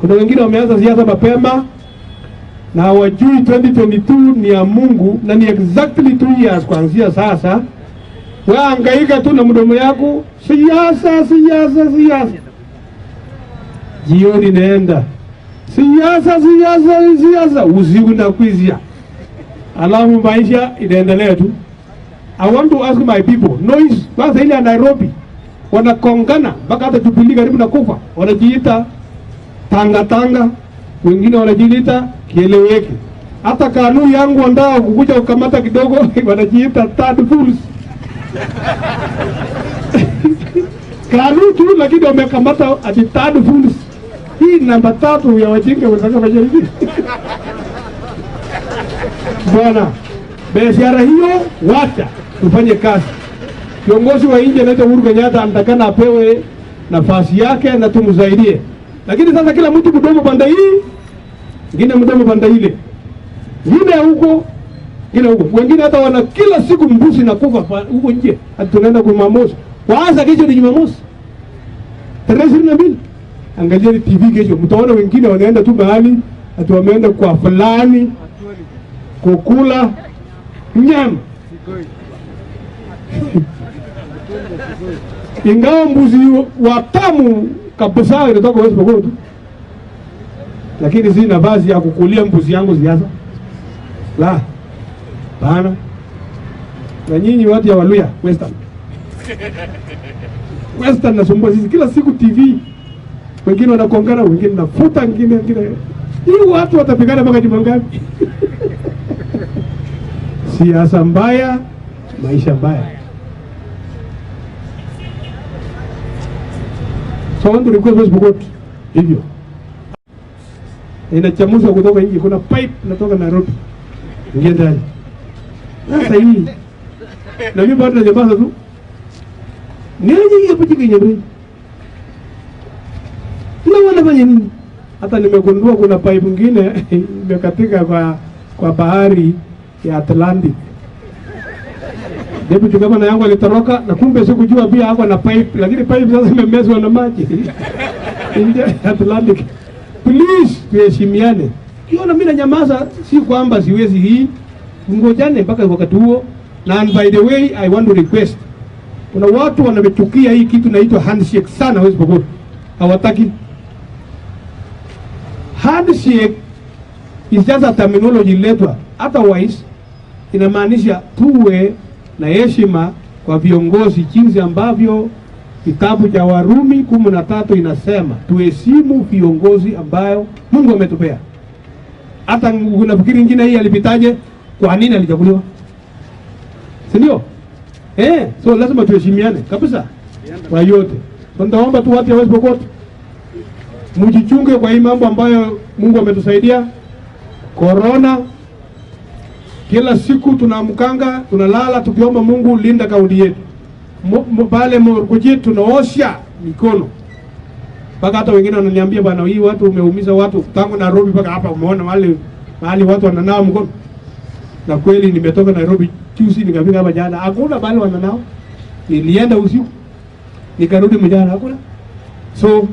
Kuna wengine wameanza siasa mapema na hawajui 2022 ni ya Mungu na ni exactly 2 years kuanzia sasa. Wewe hangaika tu na mdomo yako, siasa. Jioni naenda. Siasa usiku na kuizia. Alafu maisha inaendelea tu. I want to ask my people, noise kwanza ile ya Nairobi wanakongana mpaka hata Jubilee karibu na kufa. Wanajiita tanga, wengine wanajiita kieleweke. Hata kanuni yangu ndio kukuja kukamata kidogo wanajiita third fools. Kanuni tu lakini wamekamata ati third fools. Hii namba 3 ya wajinga wanataka majirani. Bwana, biashara hiyo wacha tufanye kazi. Kiongozi wa nje anaitwa Uhuru Kenyatta anatakana apewe nafasi yake na tumsaidie. Lakini sasa kila mtu mdomo pande hii, wengine mdomo pande ile. Wengine huko, wengine huko. Wengine hata wana kila siku mbuzi na kufa huko nje. Hata tunaenda kwa Jumamosi. Kwanza kesho ni Jumamosi. Tarehe 22. Angalieni TV kesho. Mtaona wengine wanaenda tu mahali ati wameenda kwa fulani kukula nyama. Ingawa mbuzi watamu kabisa inatoka West Pokot, lakini si nafasi ya kukulia mbuzi yangu siasa. La. Bana. Na nyinyi watu ya Waluya Western. Western nasumbua sisi kila siku TV. Wengine wanakongana, wengine nafuta, wengine. Hii watu watapigana mpaka juma ngapi? Siasa mbaya, maisha mbaya. So want to request West Pokot hivyo. Inachamusha kutoka nje, kuna pipe natoka Nairobi. Ingia ndani. Sasa hii. Na mimi bado najambaza tu. Nini hapo nyebri? Na wanafanya nini? Hata nimegundua kuna pipe nyingine imekatika kwa bahari ya Atlantic. Deputy Governor yangu alitoroka na kumbe sikujua pia hako na pipe, lakini pipe sasa imemezwa na maji. Nje Atlantic. Please tuheshimiane. Kiona mimi nanyamaza si kwamba siwezi hii. Ngojane mpaka wakati huo. Na by the way I want to request. Kuna watu wanamechukia hii kitu inaitwa handshake sana West Pokot. Hawataki. Handshake is just a terminology letwa. Otherwise inamaanisha tuwe na heshima kwa viongozi jinsi ambavyo kitabu cha Warumi 13 inasema tuheshimu viongozi ambayo Mungu ametupea. Hata unafikiri nyingine hii alipitaje? Kwa nini alichaguliwa? Si ndio? So lazima tuheshimiane kabisa kwa yote. Tunaomba tu watu wa West Pokot mjichunge kwa hii mambo ambayo Mungu ametusaidia. Corona kila siku tunamkanga, tunalala tukiomba Mungu linda kaunti yetu. Pale Murkuji tunaosha mikono. Paka hata wengine wananiambia bwana hii watu umeumiza watu tangu Nairobi mpaka hapa umeona mahali watu wananawa mkono. Na kweli nimetoka Nairobi juzi nikafika hapa jana hakuna bali wananao. Nilienda usiku nikarudi mjana hakuna. So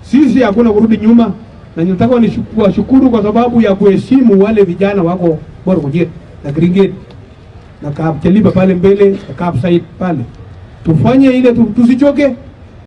sisi hakuna kurudi nyuma na ninataka niwashukuru kwa sababu ya kuheshimu wale vijana wako Murkuji na Green Gate na Kapcheliba pale mbele na Kapsait pale. Tufanye ile tusichoke.